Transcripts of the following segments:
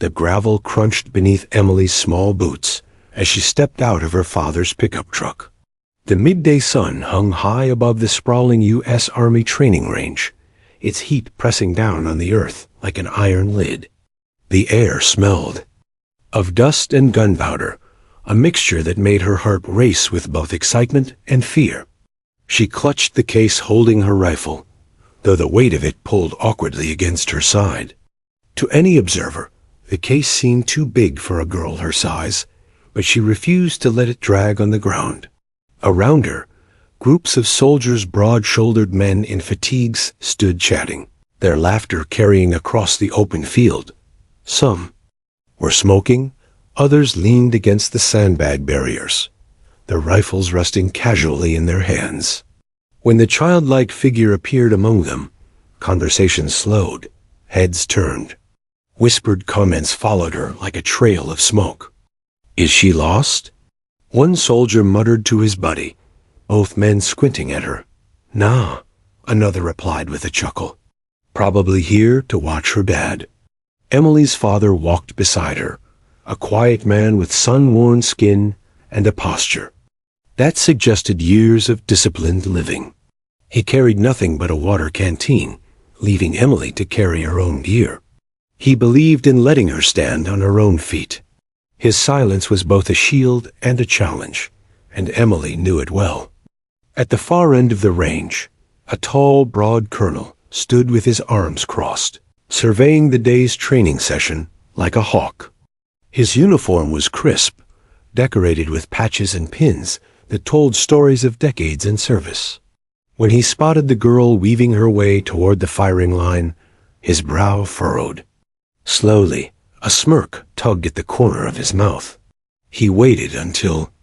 The gravel crunched beneath Emily's small boots as she stepped out of her father's pickup truck. The midday sun hung high above the sprawling U.S. Army training range, its heat pressing down on the earth like an iron lid. The air smelled of dust and gunpowder, a mixture that made her heart race with both excitement and fear. She clutched the case holding her rifle, though the weight of it pulled awkwardly against her side. To any observer, the case seemed too big for a girl her size, but she refused to let it drag on the ground. Around her, groups of soldiers, broad-shouldered men in fatigues, stood chatting, their laughter carrying across the open field. Some were smoking, others leaned against the sandbag barriers, their rifles resting casually in their hands. When the childlike figure appeared among them, conversation slowed, heads turned. Whispered comments followed her like a trail of smoke. "Is she lost?" One soldier muttered to his buddy, both men squinting at her. "Nah," another replied with a chuckle. "Probably here to watch her dad." Emily's father walked beside her, a quiet man with sun-worn skin and a posture that suggested years of disciplined living. He carried nothing but a water canteen, leaving Emily to carry her own gear. He believed in letting her stand on her own feet. His silence was both a shield and a challenge, and Emily knew it well. At the far end of the range, a tall, broad colonel stood with his arms crossed, surveying the day's training session like a hawk. His uniform was crisp, decorated with patches and pins that told stories of decades in service. When he spotted the girl weaving her way toward the firing line, his brow furrowed. Slowly, a smirk tugged at the corner of his mouth. He waited until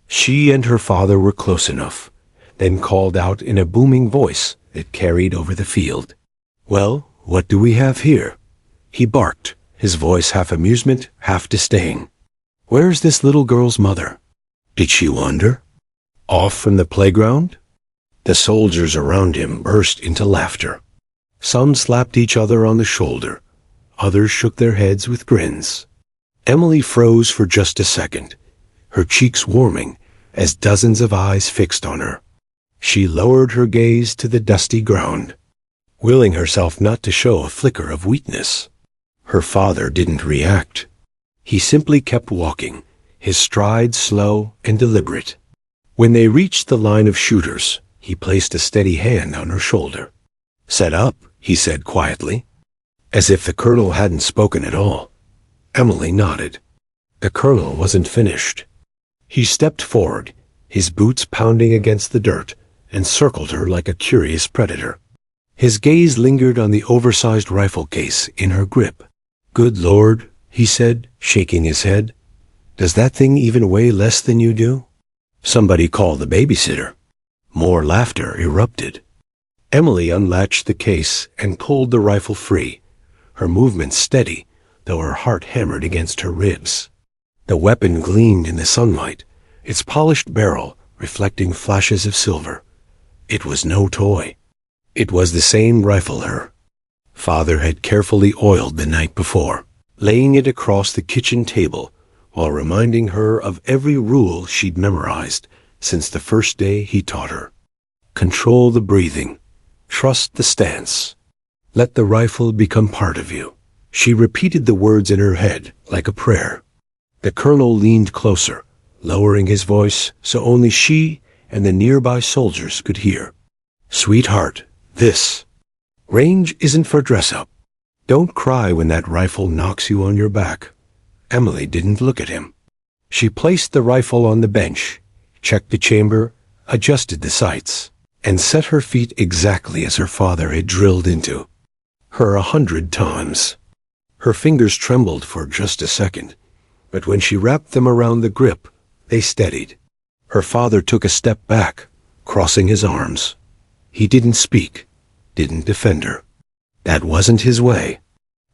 she and her father were close enough, then called out in a booming voice that carried over the field. "Well, what do we have here?" He barked, his voice half amusement, half disdain. "Where's this little girl's mother? Did she wander off from the playground?" The soldiers around him burst into laughter. Some slapped each other on the shoulder. Others shook their heads with grins. Emily froze for just a second, her cheeks warming as dozens of eyes fixed on her. She lowered her gaze to the dusty ground, willing herself not to show a flicker of weakness. Her father didn't react. He simply kept walking, his stride slow and deliberate. When they reached the line of shooters, he placed a steady hand on her shoulder. "Set up," he said quietly, as if the colonel hadn't spoken at all. Emily nodded. The colonel wasn't finished. He stepped forward, his boots pounding against the dirt, and circled her like a curious predator. His gaze lingered on the oversized rifle case in her grip. "Good Lord," he said, shaking his head. "Does that thing even weigh less than you do?" "Somebody call the babysitter." More laughter erupted. Emily unlatched the case and pulled the rifle free, her movements steady, though her heart hammered against her ribs. The weapon gleamed in the sunlight, its polished barrel reflecting flashes of silver. It was no toy. It was the same rifle her father had carefully oiled the night before, laying it across the kitchen table while reminding her of every rule she'd memorized since the first day he taught her. Control the breathing. Trust the stance. Let the rifle become part of you. She repeated the words in her head like a prayer. The colonel leaned closer, lowering his voice so only she and the nearby soldiers could hear. "Sweetheart, this range isn't for dress-up. Don't cry when that rifle knocks you on your back." Emily didn't look at him. She placed the rifle on the bench, checked the chamber, adjusted the sights, and set her feet exactly as her father had drilled into her 100 times. Her fingers trembled for just a second, but when she wrapped them around the grip, they steadied. Her father took a step back, crossing his arms. He didn't speak, didn't defend her. That wasn't his way.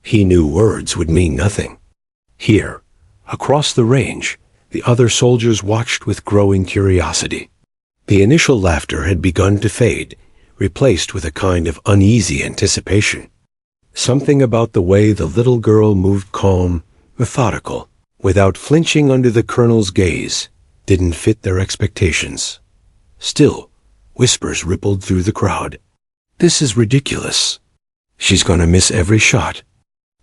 He knew words would mean nothing. Here, across the range, the other soldiers watched with growing curiosity. The initial laughter had begun to fade, replaced with a kind of uneasy anticipation. Something about the way the little girl moved calm, methodical, without flinching under the colonel's gaze, didn't fit their expectations. Still, whispers rippled through the crowd. This is ridiculous. She's gonna miss every shot.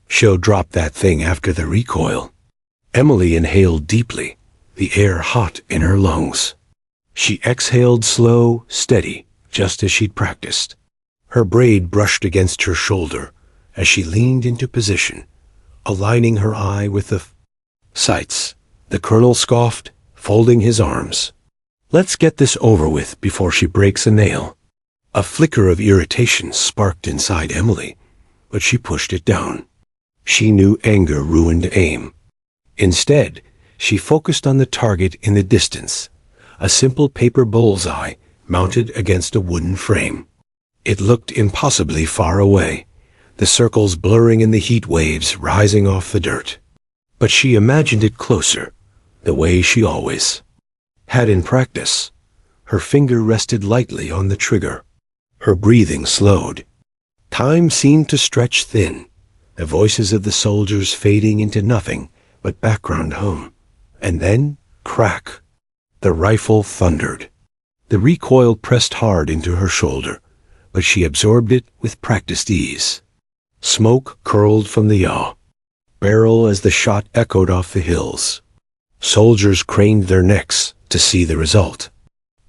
She'll drop that thing after the recoil. Emily inhaled deeply, the air hot in her lungs. She exhaled slow, steady, just as she'd practiced. Her braid brushed against her shoulder as she leaned into position, aligning her eye with the sights. The colonel scoffed, folding his arms. Let's get this over with before she breaks a nail. A flicker of irritation sparked inside Emily, but she pushed it down. She knew anger ruined aim. Instead, she focused on the target in the distance, a simple paper bullseye mounted against a wooden frame. It looked impossibly far away, the circles blurring in the heat waves rising off the dirt. But she imagined it closer, the way she always had in practice. Her finger rested lightly on the trigger. Her breathing slowed. Time seemed to stretch thin, the voices of the soldiers fading into nothing but background hum. And then, crack. The rifle thundered. The recoil pressed hard into her shoulder, but she absorbed it with practiced ease. Smoke curled from the yaw, barrel as the shot echoed off the hills. Soldiers craned their necks to see the result.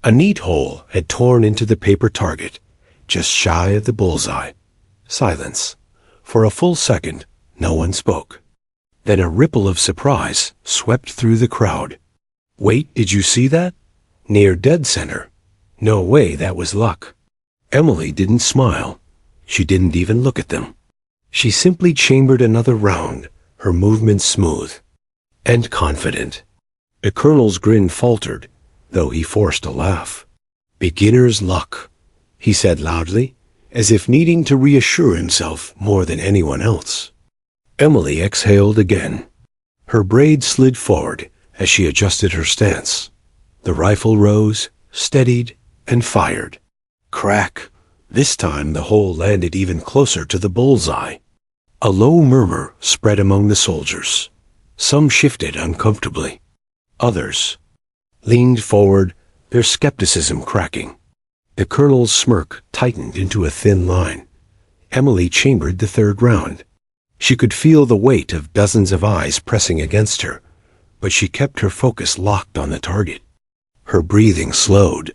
A neat hole had torn into the paper target, just shy of the bullseye. Silence. For a full second, no one spoke. Then a ripple of surprise swept through the crowd. Wait, did you see that? Near dead center. No way, that was luck. Emily didn't smile. She didn't even look at them. She simply chambered another round, her movements smooth and confident. The colonel's grin faltered, though he forced a laugh. Beginner's luck, he said loudly, as if needing to reassure himself more than anyone else. Emily exhaled again. Her braid slid forward as she adjusted her stance. The rifle rose, steadied, and fired. Crack. This time the hole landed even closer to the bullseye. A low murmur spread among the soldiers. Some shifted uncomfortably. Others leaned forward, their skepticism cracking. The colonel's smirk tightened into a thin line. Emily chambered the third round. She could feel the weight of dozens of eyes pressing against her, but she kept her focus locked on the target. Her breathing slowed.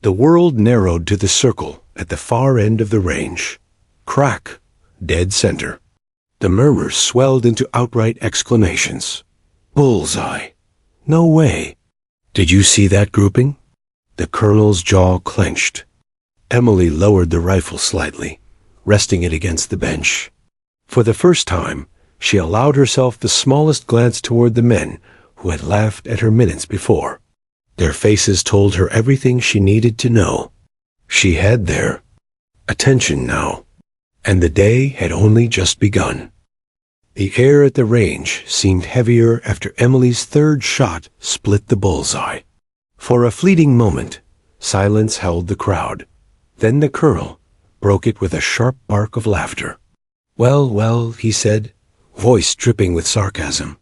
The world narrowed to the circle at the far end of the range. Crack. Dead center. The murmurs swelled into outright exclamations. Bullseye. No way. Did you see that grouping? The colonel's jaw clenched. Emily lowered the rifle slightly, resting it against the bench. For the first time, she allowed herself the smallest glance toward the men who had laughed at her minutes before. Their faces told her everything she needed to know. She had their attention now, and the day had only just begun. The air at the range seemed heavier after Emily's third shot split the bullseye. For a fleeting moment, silence held the crowd. Then the colonel broke it with a sharp bark of laughter. Well, well, he said, voice dripping with sarcasm.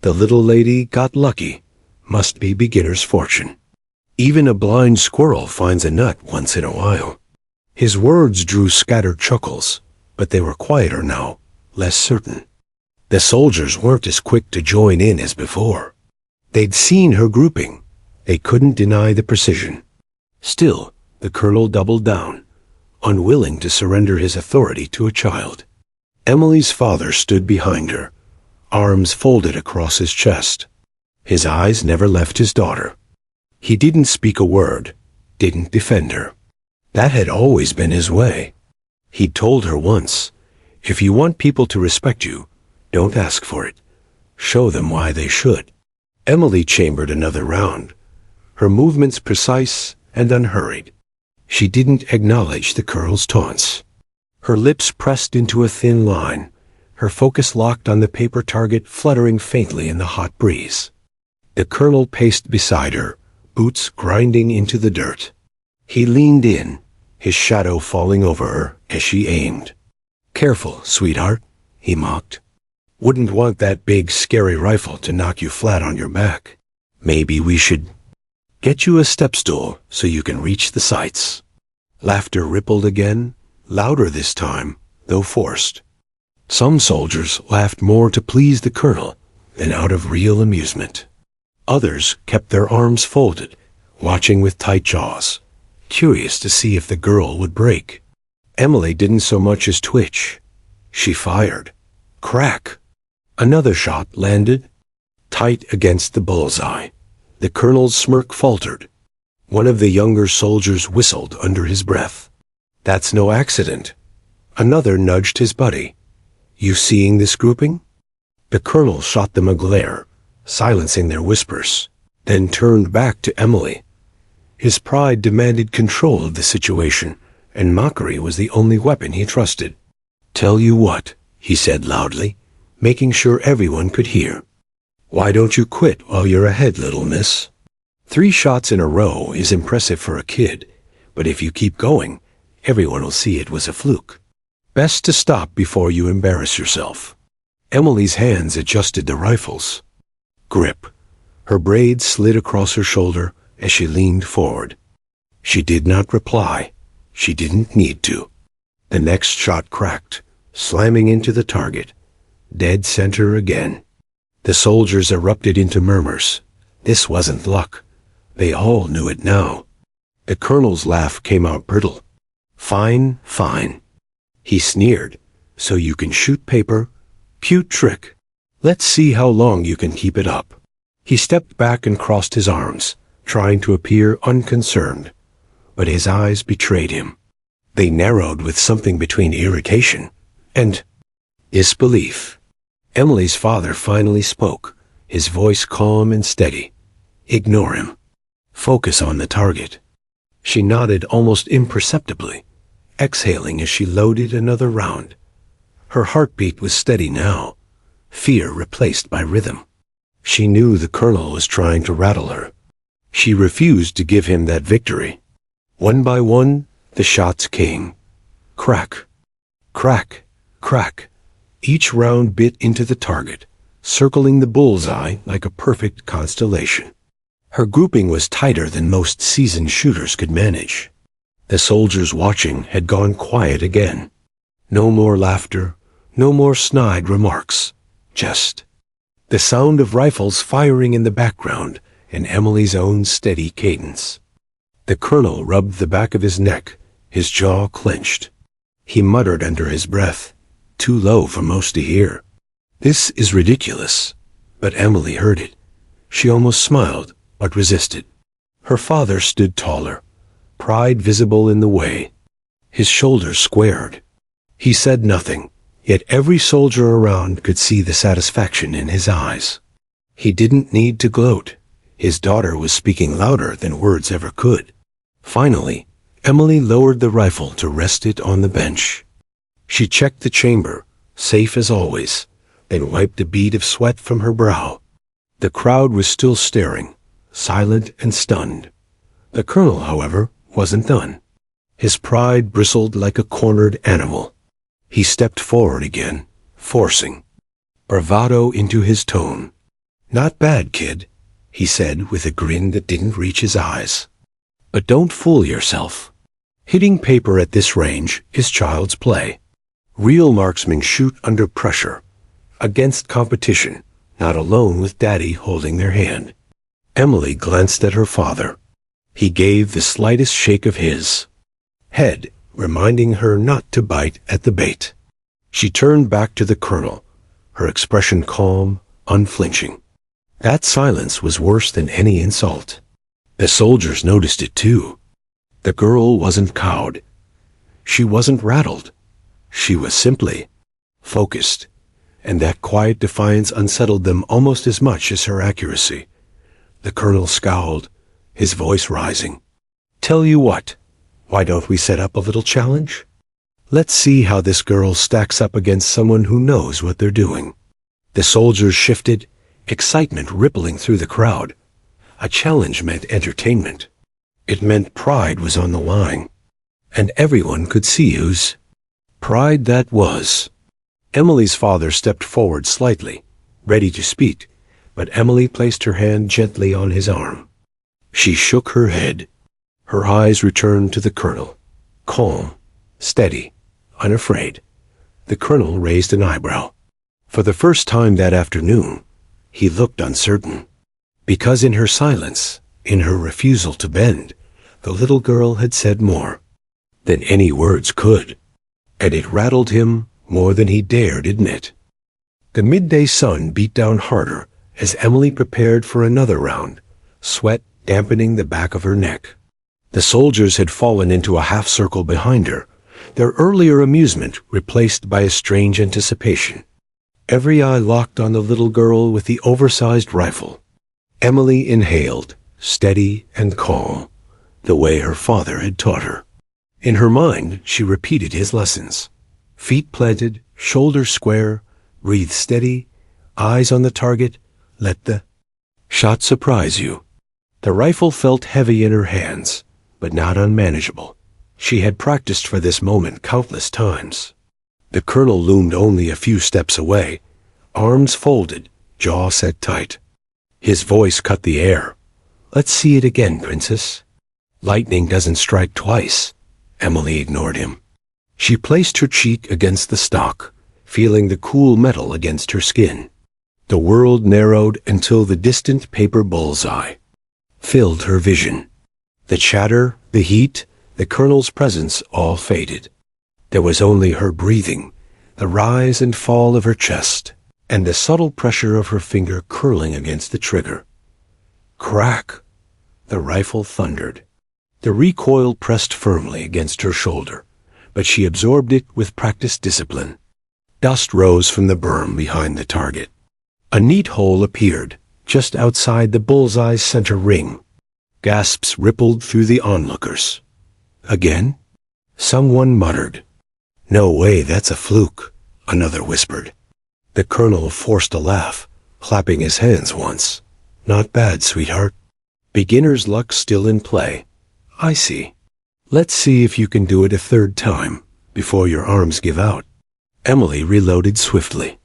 The little lady got lucky. Must be beginner's fortune. Even a blind squirrel finds a nut once in a while. His words drew scattered chuckles, but they were quieter now, less certain. The soldiers weren't as quick to join in as before. They'd seen her grouping. They couldn't deny the precision. Still, the colonel doubled down, unwilling to surrender his authority to a child. Emily's father stood behind her, arms folded across his chest. His eyes never left his daughter. He didn't speak a word, didn't defend her. That had always been his way. He'd told her once, if you want people to respect you, don't ask for it. Show them why they should. Emily chambered another round, her movements precise and unhurried. She didn't acknowledge the colonel's taunts. Her lips pressed into a thin line, her focus locked on the paper target fluttering faintly in the hot breeze. The colonel paced beside her, boots grinding into the dirt. He leaned in, his shadow falling over her as she aimed. Careful, sweetheart, he mocked. Wouldn't want that big, scary rifle to knock you flat on your back. Maybe we should get you a step stool so you can reach the sights. Laughter rippled again, louder this time, though forced. Some soldiers laughed more to please the colonel than out of real amusement. Others kept their arms folded, watching with tight jaws, curious to see if the girl would break. Emily didn't so much as twitch. She fired. Crack! Another shot landed, tight against the bullseye. The colonel's smirk faltered. One of the younger soldiers whistled under his breath. That's no accident. Another nudged his buddy. You seeing this grouping? The colonel shot them a glare, silencing their whispers, then turned back to Emily. His pride demanded control of the situation, and mockery was the only weapon he trusted. Tell you what, he said loudly, making sure everyone could hear. Why don't you quit while you're ahead, little miss? 3 shots in a row is impressive for a kid, but if you keep going, everyone will see it was a fluke. Best to stop before you embarrass yourself. Emily's hands adjusted the rifles. Grip. Her braids slid across her shoulder as she leaned forward. She did not reply. She didn't need to. The next shot cracked, slamming into the target. Dead center again. The soldiers erupted into murmurs. This wasn't luck. They all knew it now. The colonel's laugh came out brittle. Fine, fine. He sneered. So you can shoot paper? Cute trick. Let's see how long you can keep it up. He stepped back and crossed his arms, trying to appear unconcerned. But his eyes betrayed him. They narrowed with something between irritation and disbelief. Emily's father finally spoke, his voice calm and steady. Ignore him. Focus on the target. She nodded almost imperceptibly, exhaling as she loaded another round. Her heartbeat was steady now, fear replaced by rhythm. She knew the colonel was trying to rattle her. She refused to give him that victory. One by one, the shots came. Crack, crack, crack. Each round bit into the target, circling the bullseye like a perfect constellation. Her grouping was tighter than most seasoned shooters could manage. The soldiers watching had gone quiet again. No more laughter, no more snide remarks. Just the sound of rifles firing in the background and Emily's own steady cadence. The colonel rubbed the back of his neck, his jaw clenched. He muttered under his breath, too low for most to hear. This is ridiculous. But Emily heard it. She almost smiled, but resisted. Her father stood taller, pride visible in the way. His shoulders squared. He said nothing, yet every soldier around could see the satisfaction in his eyes. He didn't need to gloat. His daughter was speaking louder than words ever could. Finally, Emily lowered the rifle to rest it on the bench. She checked the chamber, safe as always, then wiped a bead of sweat from her brow. The crowd was still staring, silent and stunned. The colonel, however, wasn't done. His pride bristled like a cornered animal. He stepped forward again, forcing bravado into his tone. Not bad, kid, he said with a grin that didn't reach his eyes. But don't fool yourself. Hitting paper at this range is child's play. Real marksmen shoot under pressure, against competition, not alone with Daddy holding their hand. Emily glanced at her father. He gave the slightest shake of his head, reminding her not to bite at the bait. She turned back to the colonel, her expression calm, unflinching. That silence was worse than any insult. The soldiers noticed it too. The girl wasn't cowed. She wasn't rattled. She was simply focused, and that quiet defiance unsettled them almost as much as her accuracy. The colonel scowled, his voice rising. Tell you what, why don't we set up a little challenge? Let's see how this girl stacks up against someone who knows what they're doing. The soldiers shifted, excitement rippling through the crowd. A challenge meant entertainment. It meant pride was on the line, and everyone could see whose pride that was. Emily's father stepped forward slightly, ready to speak, but Emily placed her hand gently on his arm. She shook her head. Her eyes returned to the colonel, calm, steady, unafraid. The colonel raised an eyebrow. For the first time that afternoon, he looked uncertain. Because in her silence, in her refusal to bend, the little girl had said more than any words could, and it rattled him more than he dared admit. The midday sun beat down harder as Emily prepared for another round, sweat dampening the back of her neck. The soldiers had fallen into a half-circle behind her, their earlier amusement replaced by a strange anticipation. Every eye locked on the little girl with the oversized rifle. Emily inhaled, steady and calm, the way her father had taught her. In her mind, she repeated his lessons. Feet planted, shoulders square, breathe steady, eyes on the target, let the shot surprise you. The rifle felt heavy in her hands, but not unmanageable. She had practiced for this moment countless times. The colonel loomed only a few steps away, arms folded, jaw set tight. His voice cut the air. "Let's see it again, princess." "Lightning doesn't strike twice." Emily ignored him. She placed her cheek against the stock, feeling the cool metal against her skin. The world narrowed until the distant paper bullseye filled her vision. The chatter, the heat, the colonel's presence all faded. There was only her breathing, the rise and fall of her chest, and the subtle pressure of her finger curling against the trigger. Crack! The rifle thundered. The recoil pressed firmly against her shoulder, but she absorbed it with practiced discipline. Dust rose from the berm behind the target. A neat hole appeared, just outside the bullseye's center ring. Gasps rippled through the onlookers. Again? Someone muttered. "No way, that's a fluke," another whispered. The colonel forced a laugh, clapping his hands once. "Not bad, sweetheart. Beginner's luck still in play. I see. Let's see if you can do it a third time, before your arms give out." Emily reloaded swiftly.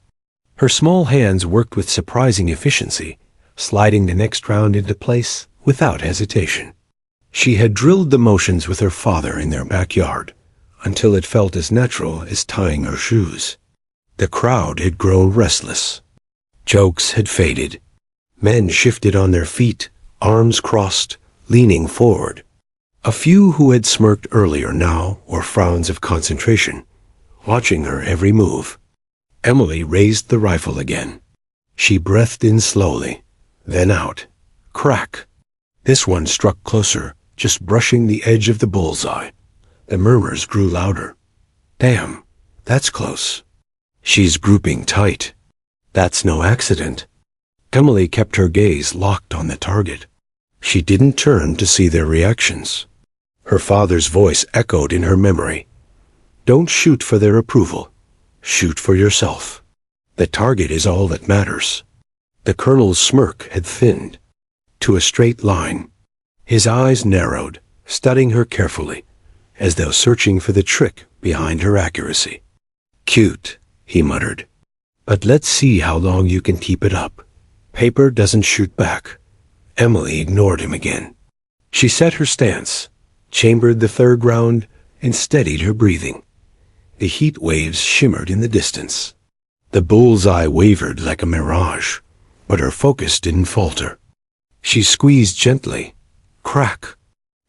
Her small hands worked with surprising efficiency, sliding the next round into place without hesitation. She had drilled the motions with her father in their backyard, until it felt as natural as tying her shoes. The crowd had grown restless. Jokes had faded. Men shifted on their feet, arms crossed, leaning forward. A few who had smirked earlier now wore frowns of concentration, watching her every move. Emily raised the rifle again. She breathed in slowly, then out. Crack! This one struck closer, just brushing the edge of the bullseye. The murmurs grew louder. "Damn, that's close. She's grouping tight. That's no accident." Emily kept her gaze locked on the target. She didn't turn to see their reactions. Her father's voice echoed in her memory. "Don't shoot for their approval. Shoot for yourself. The target is all that matters." The colonel's smirk had thinned to a straight line. His eyes narrowed, studying her carefully, as though searching for the trick behind her accuracy. "Cute," he muttered. "But let's see how long you can keep it up. Paper doesn't shoot back." Emily ignored him again. She set her stance, chambered the third round, and steadied her breathing. The heat waves shimmered in the distance. The bullseye wavered like a mirage, but her focus didn't falter. She squeezed gently. Crack!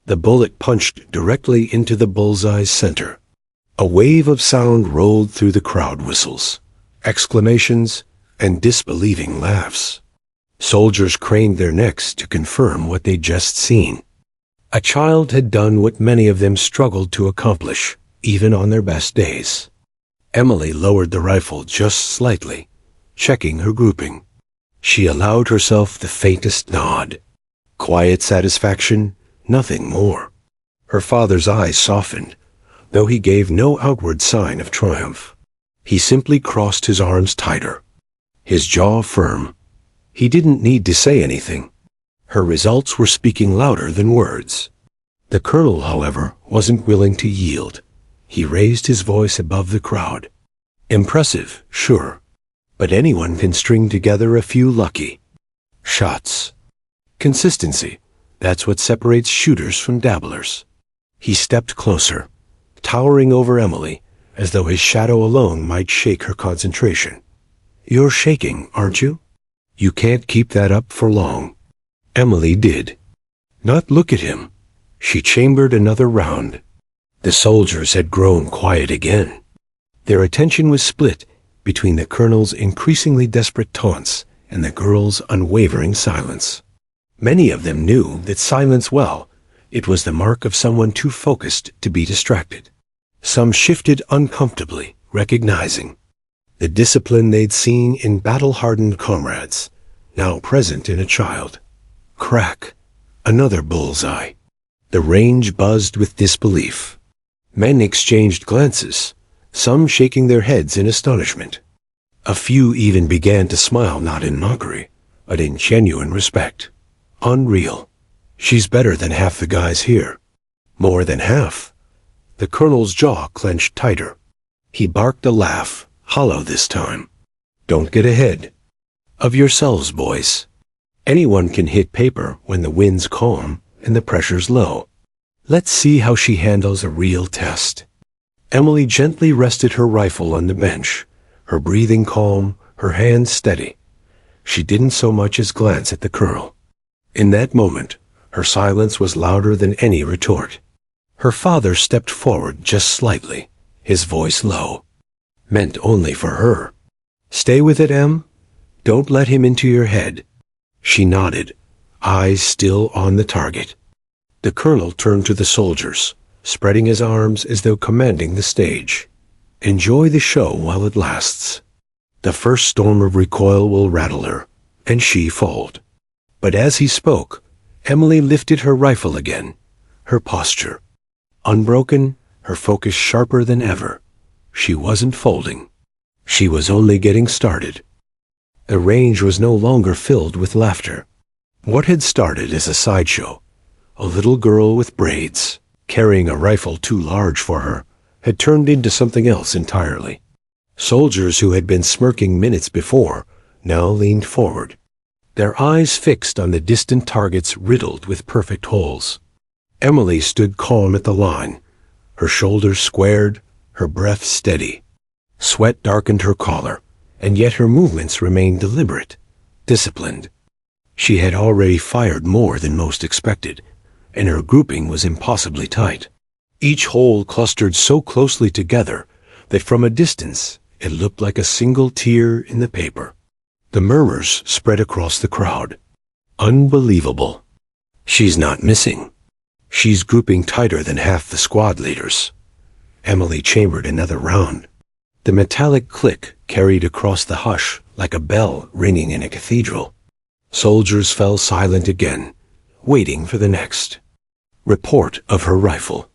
The bullet punched directly into the bullseye's center. A wave of sound rolled through the crowd, whistles, exclamations, and disbelieving laughs. Soldiers craned their necks to confirm what they'd just seen. A child had done what many of them struggled to accomplish, even on their best days. Emily lowered the rifle just slightly, checking her grouping. She allowed herself the faintest nod. Quiet satisfaction, nothing more. Her father's eyes softened, though he gave no outward sign of triumph. He simply crossed his arms tighter, his jaw firm. He didn't need to say anything. Her results were speaking louder than words. The colonel, however, wasn't willing to yield. He raised his voice above the crowd. Impressive, sure. But anyone can string together a few lucky shots. Consistency. That's what separates shooters from dabblers. He stepped closer, towering over Emily, as though his shadow alone might shake her concentration. You're shaking, aren't you? You can't keep that up for long. Emily did. Not look at him. She chambered another round. The soldiers had grown quiet again. Their attention was split between the colonel's increasingly desperate taunts and the girl's unwavering silence. Many of them knew that silence, well, it was the mark of someone too focused to be distracted. Some shifted uncomfortably, recognizing the discipline they'd seen in battle-hardened comrades, now present in a child. Crack. Another bullseye. The range buzzed with disbelief. Men exchanged glances, some shaking their heads in astonishment. A few even began to smile, not in mockery, but in genuine respect. Unreal. She's better than half the guys here. More than half. The colonel's jaw clenched tighter. He barked a laugh, hollow this time. Don't get ahead of yourselves, boys. Anyone can hit paper when the wind's calm and the pressure's low. Let's see how she handles a real test. Emily gently rested her rifle on the bench, her breathing calm, her hands steady. She didn't so much as glance at the colonel. In that moment, her silence was louder than any retort. Her father stepped forward just slightly, his voice low. Meant only for her. Stay with it, Em. Don't let him into your head. She nodded, eyes still on the target. The colonel turned to the soldiers, spreading his arms as though commanding the stage. Enjoy the show while it lasts. The first storm of recoil will rattle her, and she fold. But as he spoke, Emily lifted her rifle again, her posture unbroken, her focus sharper than ever. She wasn't folding. She was only getting started. The range was no longer filled with laughter. What had started as a sideshow, a little girl with braids, carrying a rifle too large for her, had turned into something else entirely. Soldiers who had been smirking minutes before now leaned forward, their eyes fixed on the distant targets riddled with perfect holes. Emily stood calm at the line, her shoulders squared, her breath steady. Sweat darkened her collar, and yet her movements remained deliberate, disciplined. She had already fired more than most expected, and her grouping was impossibly tight. Each hole clustered so closely together that from a distance it looked like a single tear in the paper. The murmurs spread across the crowd. Unbelievable. She's not missing. She's grouping tighter than half the squad leaders. Emily chambered another round. The metallic click carried across the hush like a bell ringing in a cathedral. Soldiers fell silent again, waiting for the next report of her rifle.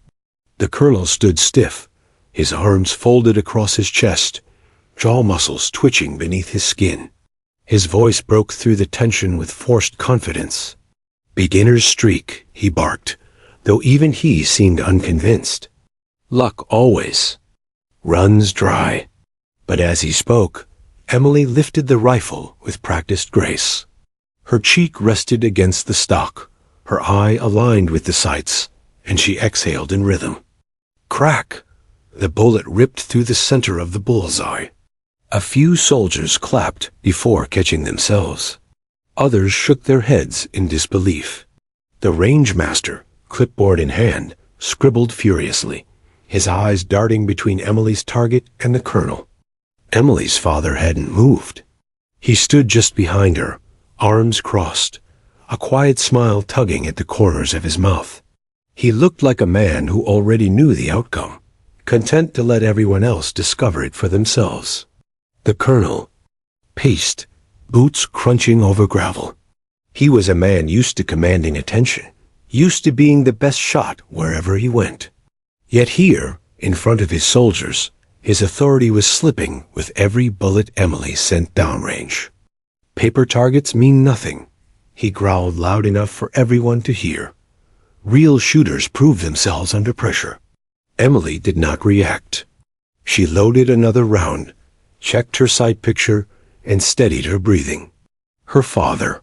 The colonel stood stiff, his arms folded across his chest, jaw muscles twitching beneath his skin. His voice broke through the tension with forced confidence. Beginner's streak, he barked, though even he seemed unconvinced. Luck always runs dry. But as he spoke, Emily lifted the rifle with practiced grace. Her cheek rested against the stock, her eye aligned with the sights, and she exhaled in rhythm. Crack! The bullet ripped through the center of the bullseye. A few soldiers clapped before catching themselves. Others shook their heads in disbelief. The range master, clipboard in hand, scribbled furiously, his eyes darting between Emily's target and the colonel. Emily's father hadn't moved. He stood just behind her, arms crossed, a quiet smile tugging at the corners of his mouth. He looked like a man who already knew the outcome, content to let everyone else discover it for themselves. The colonel paced, boots crunching over gravel. He was a man used to commanding attention, used to being the best shot wherever he went. Yet here, in front of his soldiers, his authority was slipping with every bullet Emily sent downrange. Paper targets mean nothing, he growled loud enough for everyone to hear. Real shooters prove themselves under pressure. Emily did not react. She loaded another round, checked her sight picture, and steadied her breathing. Her father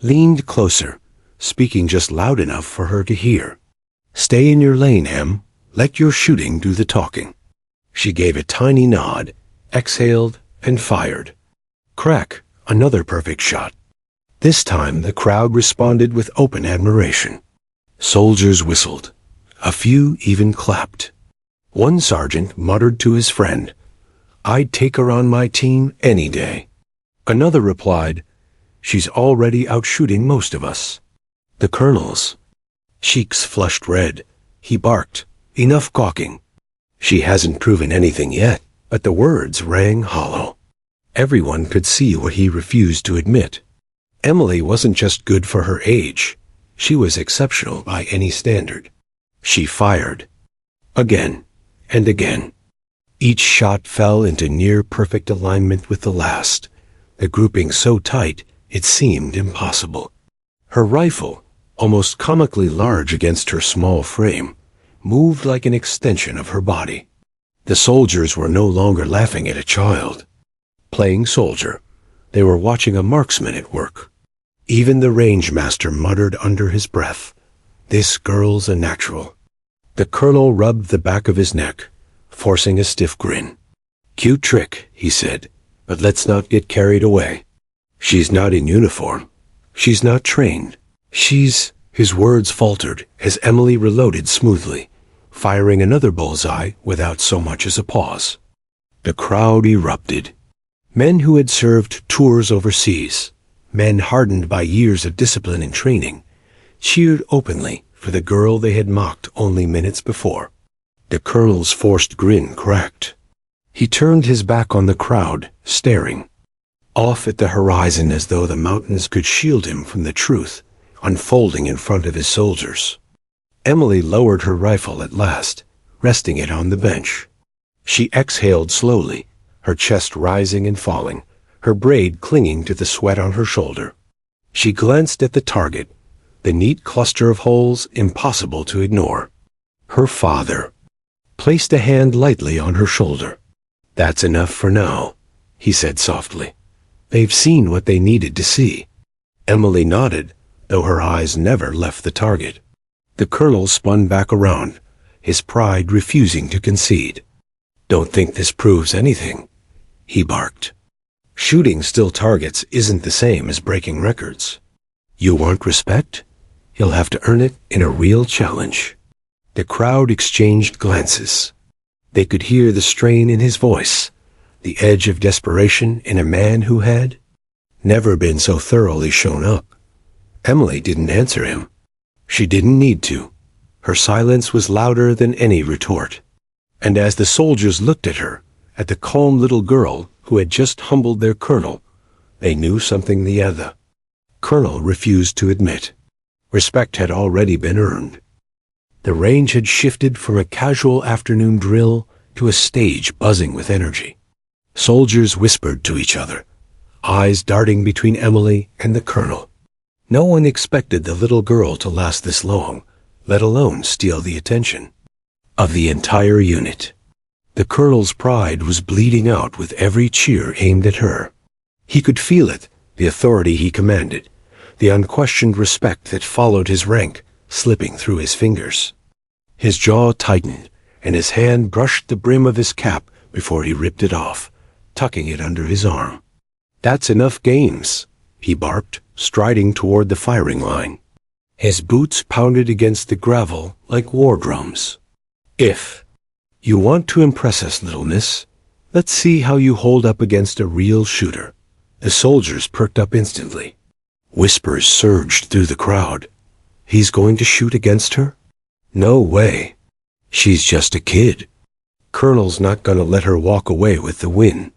leaned closer, speaking just loud enough for her to hear. "Stay in your lane, Em. Let your shooting do the talking." She gave a tiny nod, exhaled, and fired. Crack, another perfect shot. This time the crowd responded with open admiration. Soldiers whistled. A few even clapped. One sergeant muttered to his friend, "I'd take her on my team any day." Another replied, "She's already outshooting most of us." The colonel's cheeks flushed red. He barked, "Enough gawking." She hasn't proven anything yet, but the words rang hollow. Everyone could see what he refused to admit. Emily wasn't just good for her age. She was exceptional by any standard. She fired. Again and again. Each shot fell into near-perfect alignment with the last, the grouping so tight it seemed impossible. Her rifle, almost comically large against her small frame, moved like an extension of her body. The soldiers were no longer laughing at a child playing soldier. They were watching a marksman at work. Even the range master muttered under his breath, "This girl's a natural." The colonel rubbed the back of his neck, forcing a stiff grin. "Cute trick," he said, "but let's not get carried away. She's not in uniform. She's not trained. His words faltered as Emily reloaded smoothly, firing another bullseye without so much as a pause. The crowd erupted. Men who had served tours overseas, men hardened by years of discipline and training, cheered openly for the girl they had mocked only minutes before. The colonel's forced grin cracked. He turned his back on the crowd, staring off at the horizon as though the mountains could shield him from the truth unfolding in front of his soldiers. Emily lowered her rifle at last, resting it on the bench. She exhaled slowly, her chest rising and falling, her braid clinging to the sweat on her shoulder. She glanced at the target, the neat cluster of holes impossible to ignore. Her father placed a hand lightly on her shoulder. "That's enough for now," he said softly. "They've seen what they needed to see." Emily nodded, though her eyes never left the target. The colonel spun back around, his pride refusing to concede. "Don't think this proves anything," he barked. "Shooting still targets isn't the same as breaking records. You want respect? You'll have to earn it in a real challenge." The crowd exchanged glances. They could hear the strain in his voice, the edge of desperation in a man who had never been so thoroughly shown up. Emily didn't answer him. She didn't need to. Her silence was louder than any retort. And as the soldiers looked at her, at the calm little girl who had just humbled their colonel, they knew something the other colonel refused to admit. Respect had already been earned. The range had shifted from a casual afternoon drill to a stage buzzing with energy. Soldiers whispered to each other, eyes darting between Emily and the colonel. No one expected the little girl to last this long, let alone steal the attention of the entire unit. The colonel's pride was bleeding out with every cheer aimed at her. He could feel it, the authority he commanded, the unquestioned respect that followed his rank slipping through his fingers. His jaw tightened, and his hand brushed the brim of his cap before he ripped it off, tucking it under his arm. "That's enough games," he barked, striding toward the firing line. His boots pounded against the gravel like war drums. "If you want to impress us, little miss, let's see how you hold up against a real shooter." The soldiers perked up instantly. Whispers surged through the crowd. "He's going to shoot against her? No way. She's just a kid. Colonel's not going to let her walk away with the win."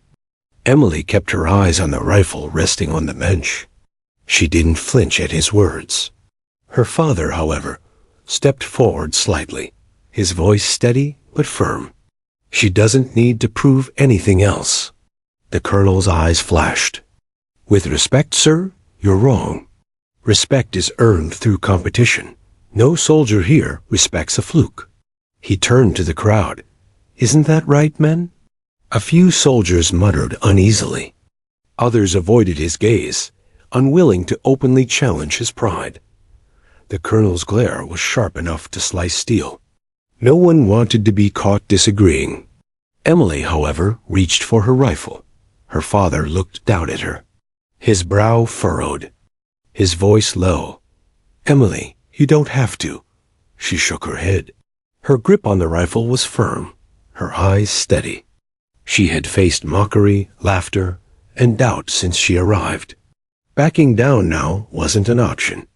Emily kept her eyes on the rifle resting on the bench. She didn't flinch at his words. Her father, however, stepped forward slightly, his voice steady but firm. "She doesn't need to prove anything else." The colonel's eyes flashed. "With respect, sir, you're wrong. Respect is earned through competition. No soldier here respects a fluke." He turned to the crowd. "Isn't that right, men?" A few soldiers muttered uneasily. Others avoided his gaze, unwilling to openly challenge his pride. The colonel's glare was sharp enough to slice steel. No one wanted to be caught disagreeing. Emily, however, reached for her rifle. Her father looked down at her. His brow furrowed, his voice low. "Emily, you don't have to." She shook her head. Her grip on the rifle was firm, her eyes steady. She had faced mockery, laughter, and doubt since she arrived. Backing down now wasn't an option.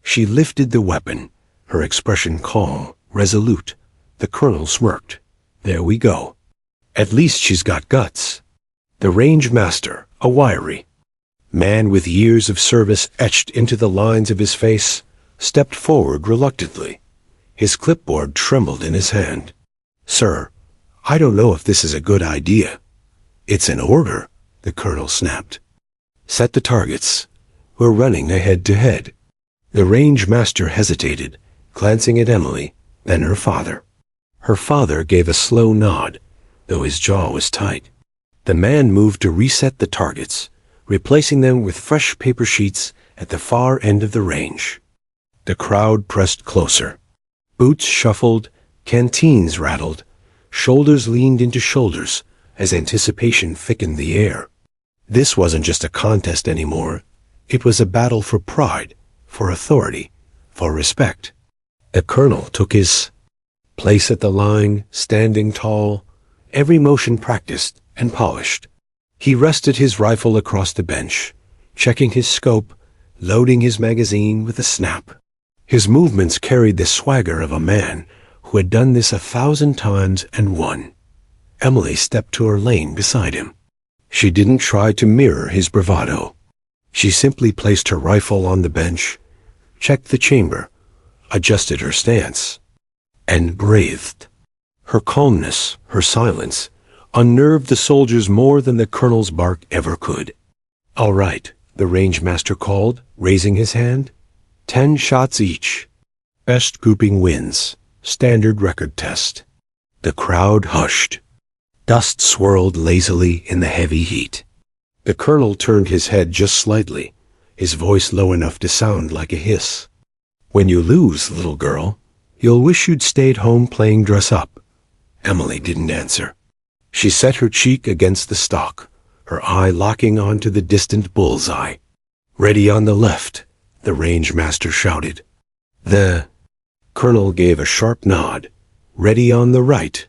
She lifted the weapon, her expression calm, resolute. The colonel smirked. "There we go. At least she's got guts." The range master, a wiry man with years of service etched into the lines of his face, stepped forward reluctantly. His clipboard trembled in his hand. "Sir, I don't know if this is a good idea." "It's an order," the colonel snapped. "Set the targets. We're running head-to-head." The range master hesitated, glancing at Emily, then her father. Her father gave a slow nod, though his jaw was tight. The man moved to reset the targets, replacing them with fresh paper sheets at the far end of the range. The crowd pressed closer. Boots shuffled, canteens rattled, shoulders leaned into shoulders as anticipation thickened the air. This wasn't just a contest anymore. It was a battle for pride, for authority, for respect. The colonel took his place at the line, standing tall, every motion practiced and polished. He rested his rifle across the bench, checking his scope, loading his magazine with a snap. His movements carried the swagger of a man who had done this 1,000 times and won. Emily stepped to her lane beside him. She didn't try to mirror his bravado. She simply placed her rifle on the bench, checked the chamber, adjusted her stance, and breathed. Her calmness, her silence, unnerved the soldiers more than the colonel's bark ever could. "All right," the range master called, raising his hand. 10 shots each. Best grouping wins. Standard record test. The crowd hushed. Dust swirled lazily in the heavy heat. The colonel turned his head just slightly, his voice low enough to sound like a hiss. "When you lose, little girl, you'll wish you'd stayed home playing dress-up." Emily didn't answer. She set her cheek against the stock, her eye locking onto the distant bullseye. "Ready on the left," the range master shouted. The colonel gave a sharp nod. "Ready on the right."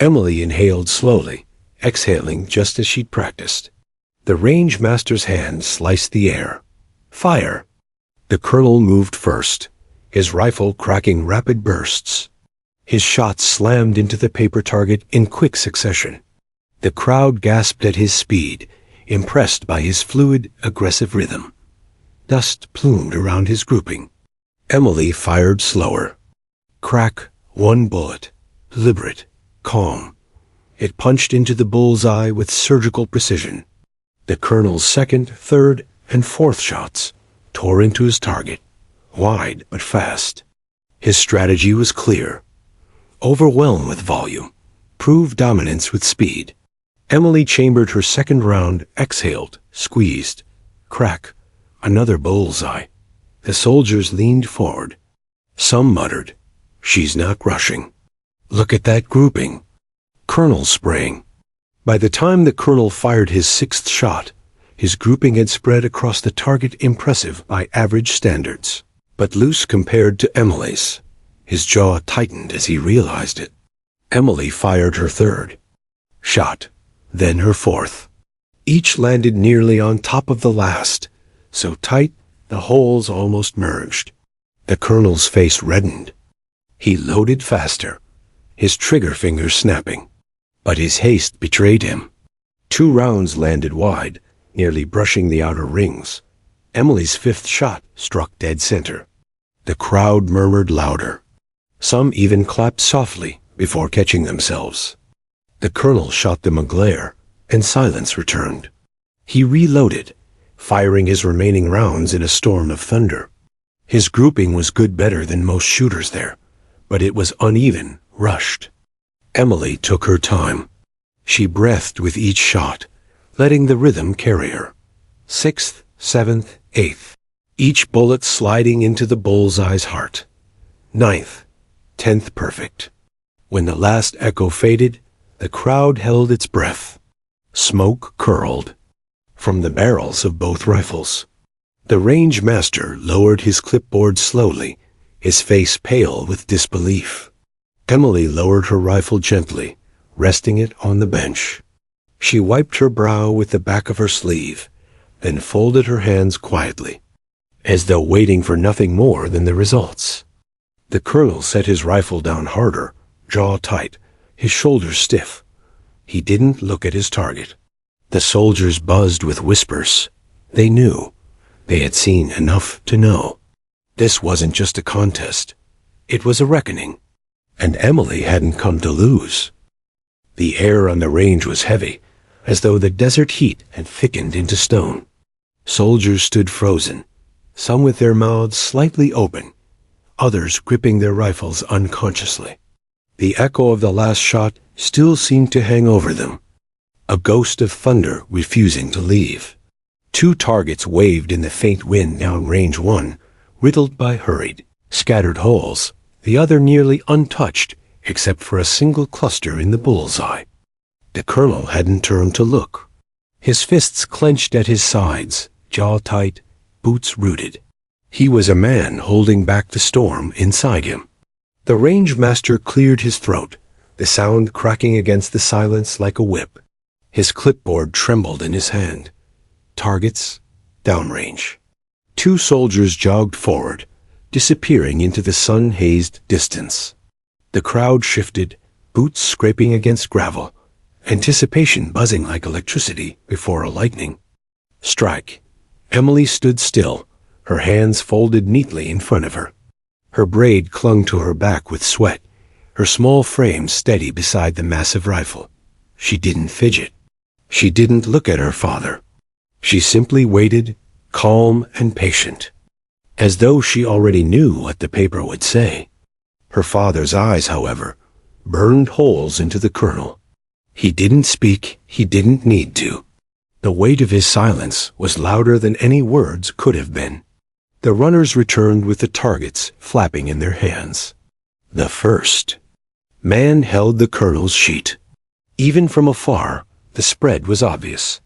Emily inhaled slowly, exhaling just as she'd practiced. The range master's hand sliced the air. "Fire!" The colonel moved first, his rifle cracking rapid bursts. His shots slammed into the paper target in quick succession. The crowd gasped at his speed, impressed by his fluid, aggressive rhythm. Dust plumed around his grouping. Emily fired slower. Crack, one bullet, deliberate, calm. It punched into the bullseye with surgical precision. The colonel's second, third, and fourth shots tore into his target, wide but fast. His strategy was clear. Overwhelm with volume, prove dominance with speed. Emily chambered her second round, exhaled, squeezed. Crack, another bullseye. The soldiers leaned forward. Some muttered, "She's not rushing. Look at that grouping." Colonel sprang. By the time the colonel fired his sixth shot, his grouping had spread across the target, impressive by average standards, but loose compared to Emily's. His jaw tightened as he realized it. Emily fired her third shot, then her fourth. Each landed nearly on top of the last, so tight the holes almost merged. The colonel's face reddened. He loaded faster, his trigger fingers snapping. But his haste betrayed him. 2 rounds landed wide, nearly brushing the outer rings. Emily's fifth shot struck dead center. The crowd murmured louder. Some even clapped softly before catching themselves. The colonel shot them a glare, and silence returned. He reloaded, firing his remaining rounds in a storm of thunder. His grouping was good, better than most shooters there, but it was uneven, rushed. Emily took her time. She breathed with each shot, letting the rhythm carry her. 6th, 7th, 8th, each bullet sliding into the bullseye's heart. 9th, 10th perfect. When the last echo faded, the crowd held its breath. Smoke curled from the barrels of both rifles. The range master lowered his clipboard slowly, his face pale with disbelief. Emily lowered her rifle gently, resting it on the bench. She wiped her brow with the back of her sleeve, then folded her hands quietly, as though waiting for nothing more than the results. The colonel set his rifle down harder, jaw tight, his shoulders stiff. He didn't look at his target. The soldiers buzzed with whispers. They knew. They had seen enough to know. This wasn't just a contest. It was a reckoning. And Emily hadn't come to lose. The air on the range was heavy, as though the desert heat had thickened into stone. Soldiers stood frozen, some with their mouths slightly open, others gripping their rifles unconsciously. The echo of the last shot still seemed to hang over them, a ghost of thunder refusing to leave. 2 targets waved in the faint wind down range 1, riddled by hurried, scattered holes, the other nearly untouched except for a single cluster in the bullseye. The colonel hadn't turned to look. His fists clenched at his sides, jaw tight, boots rooted. He was a man holding back the storm inside him. The range master cleared his throat, the sound cracking against the silence like a whip. His clipboard trembled in his hand. Targets, downrange. 2 soldiers jogged forward, disappearing into the sun-hazed distance. The crowd shifted, boots scraping against gravel, anticipation buzzing like electricity before a lightning. Strike. Emily stood still, her hands folded neatly in front of her. Her braid clung to her back with sweat, her small frame steady beside the massive rifle. She didn't fidget. She didn't look at her father. She simply waited, calm and patient, as though she already knew what the paper would say. Her father's eyes, however, burned holes into the colonel. He didn't speak, he didn't need to. The weight of his silence was louder than any words could have been. The runners returned with the targets flapping in their hands. The first man held the colonel's sheet. Even from afar, the spread was obvious.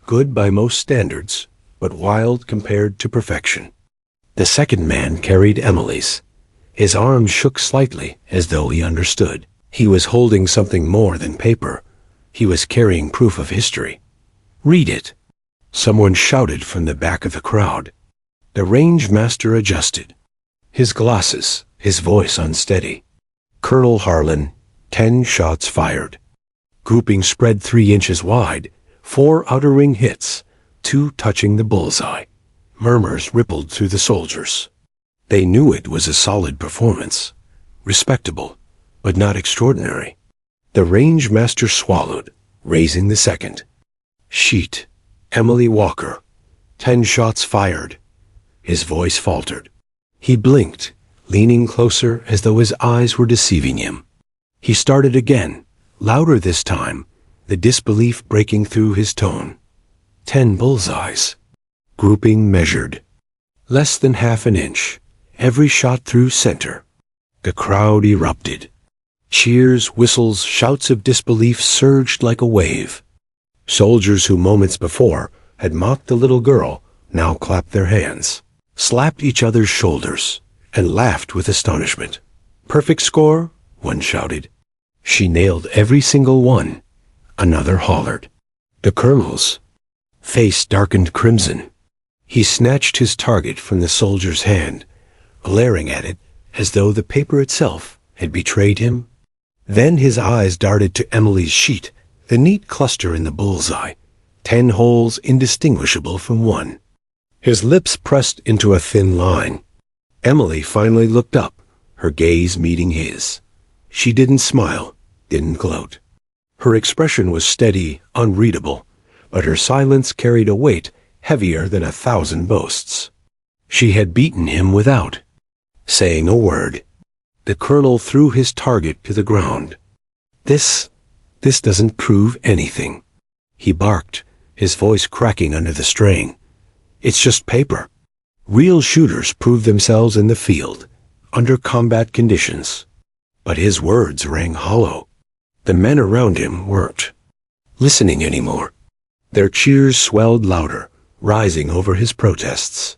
Good by most standards, but wild compared to perfection. The second man carried Emily's. His arm shook slightly as though he understood. He was holding something more than paper. He was carrying proof of history. "Read it," someone shouted from the back of the crowd. The range master adjusted. His glasses, his voice unsteady. Colonel Harlan, 10 shots fired. Grouping spread 3 inches wide, 4 outer ring hits, 2 touching the bullseye. Murmurs rippled through the soldiers. They knew it was a solid performance. Respectable, but not extraordinary. The range master swallowed, raising the second. Sheet. Emily Walker. 10 shots fired. His voice faltered. He blinked, leaning closer as though his eyes were deceiving him. He started again, louder this time, the disbelief breaking through his tone. 10 bullseyes. Grouping measured. Less than half an inch, every shot through center. The crowd erupted. Cheers, whistles, shouts of disbelief surged like a wave. Soldiers who moments before had mocked the little girl now clapped their hands, slapped each other's shoulders, and laughed with astonishment. "Perfect score?" one shouted. "She nailed every single one," another hollered. The colonel's face darkened crimson. He snatched his target from the soldier's hand, glaring at it as though the paper itself had betrayed him. Then his eyes darted to Emily's sheet, the neat cluster in the bullseye, 10 holes indistinguishable from one. His lips pressed into a thin line. Emily finally looked up, her gaze meeting his. She didn't smile, didn't gloat. Her expression was steady, unreadable, but her silence carried a weight heavier than 1,000 boasts. She had beaten him without saying a word. The colonel threw his target to the ground. This This doesn't prove anything. He barked, his voice cracking under the strain. It's just paper. Real shooters prove themselves in the field, under combat conditions. But his words rang hollow. The men around him weren't listening anymore. Their cheers swelled louder, rising over his protests.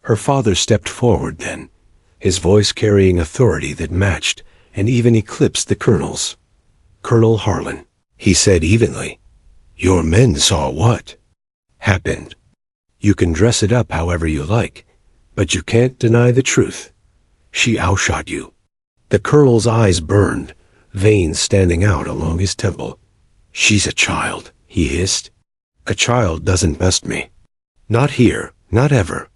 Her father stepped forward then, his voice carrying authority that matched and even eclipsed the colonel's. "Colonel Harlan," he said evenly, "your men saw what happened. You can dress it up however you like, but you can't deny the truth. She outshot you." The colonel's eyes burned, veins standing out along his temple. "She's a child," he hissed. "A child doesn't best me. Not here, not ever."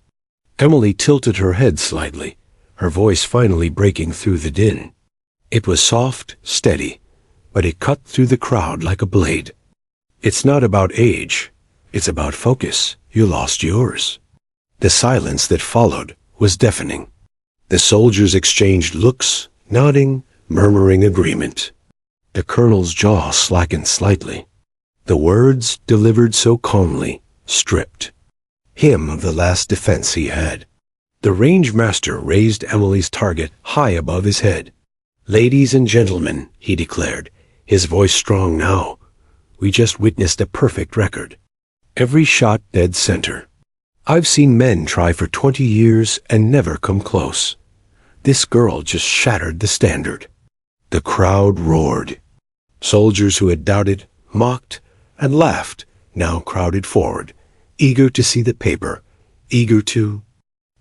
Emily tilted her head slightly, her voice finally breaking through the din. It was soft, steady, but it cut through the crowd like a blade. "It's not about age. It's about focus. You lost yours." The silence that followed was deafening. The soldiers exchanged looks, nodding, murmuring agreement. The colonel's jaw slackened slightly. The words, delivered so calmly, stripped him of the last defense he had. The range master raised Emily's target high above his head. "Ladies and gentlemen," he declared, his voice strong now, "we just witnessed a perfect record. Every shot dead center. I've seen men try for 20 years and never come close. This girl just shattered the standard." The crowd roared. Soldiers who had doubted, mocked, and laughed now crowded forward, eager to see the paper, eager to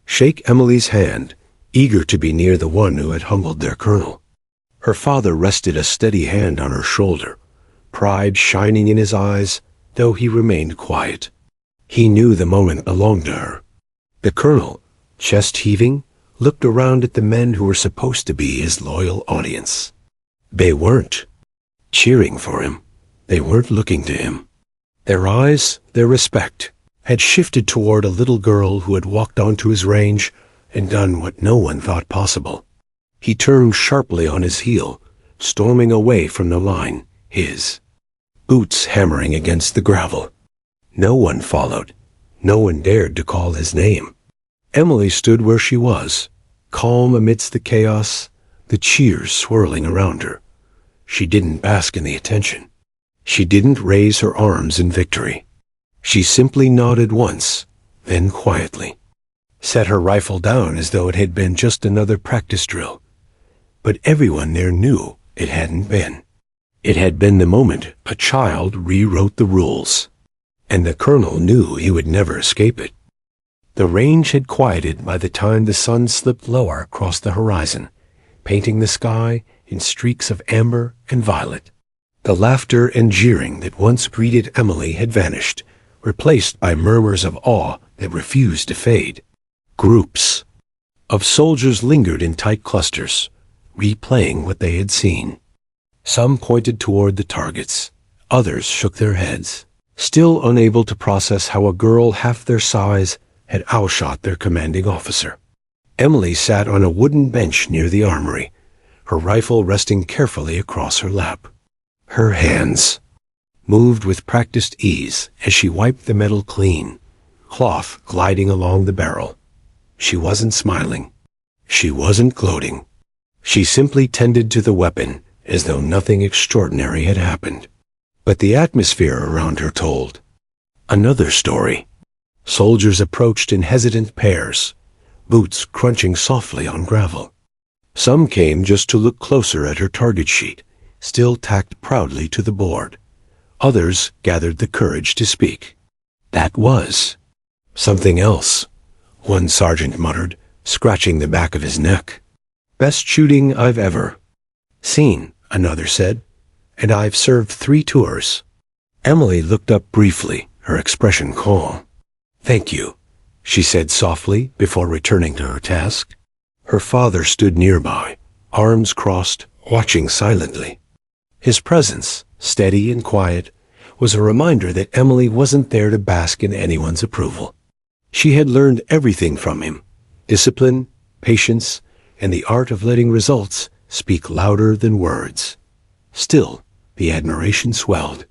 shake Emily's hand, eager to be near the one who had humbled their colonel. Her father rested a steady hand on her shoulder, pride shining in his eyes, though he remained quiet. He knew the moment belonged to her. The colonel, chest heaving, looked around at the men who were supposed to be his loyal audience. They weren't cheering for him. They weren't looking to him. Their eyes, their respect, had shifted toward a little girl who had walked onto his range and done what no one thought possible. He turned sharply on his heel, storming away from the line, his boots hammering against the gravel. No one followed. No one dared to call his name. Emily stood where she was, calm amidst the chaos, the cheers swirling around her. She didn't bask in the attention. She didn't raise her arms in victory. She simply nodded once, then quietly set her rifle down as though it had been just another practice drill. But everyone there knew it hadn't been. It had been the moment a child rewrote the rules, and the colonel knew he would never escape it. The range had quieted by the time the sun slipped lower across the horizon, painting the sky in streaks of amber and violet. The laughter and jeering that once greeted Emily had vanished, replaced by murmurs of awe that refused to fade. Groups of soldiers lingered in tight clusters, replaying what they had seen. Some pointed toward the targets. Others shook their heads, still unable to process how a girl half their size had outshot their commanding officer. Emily sat on a wooden bench near the armory, her rifle resting carefully across her lap. Her hands moved with practiced ease as she wiped the metal clean, cloth gliding along the barrel. She wasn't smiling. She wasn't gloating. She simply tended to the weapon as though nothing extraordinary had happened. But the atmosphere around her told another story. Soldiers approached in hesitant pairs, boots crunching softly on gravel. Some came just to look closer at her target sheet, still tacked proudly to the board. Others gathered the courage to speak. That was something else, one sergeant muttered, scratching the back of his neck. Best shooting I've ever seen, another said, and I've served 3 tours. Emily looked up briefly, her expression calm. Thank you, she said softly before returning to her task. Her father stood nearby, arms crossed, watching silently. His presence, steady and quiet, was a reminder that Emily wasn't there to bask in anyone's approval. She had learned everything from him: discipline, patience, and the art of letting results speak louder than words. Still, The admiration swelled.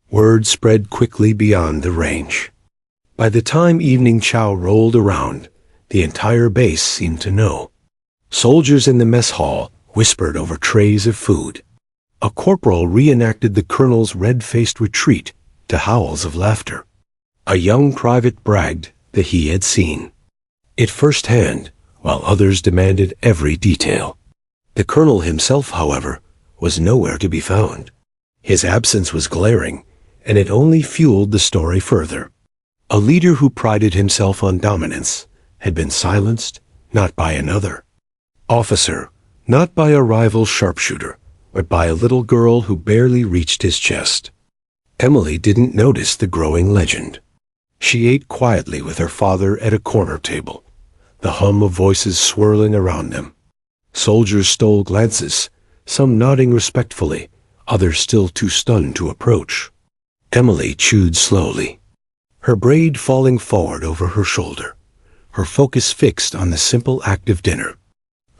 Word spread quickly beyond the range. By the time evening chow rolled around, the entire base seemed to know. Soldiers in the mess hall whispered over trays of food. A corporal reenacted the colonel's red-faced retreat to howls of laughter. A young private bragged that he had seen it firsthand, while others demanded every detail. The colonel himself, however, was nowhere to be found. His absence was glaring, and it only fueled the story further. A leader who prided himself on dominance had been silenced, not by another officer, not by a rival sharpshooter, but by a little girl who barely reached his chest. Emily didn't notice the growing legend. She ate quietly with her father at a corner table, the hum of voices swirling around them. Soldiers stole glances, some nodding respectfully, others still too stunned to approach. Emily chewed slowly, her braid falling forward over her shoulder, her focus fixed on the simple act of dinner.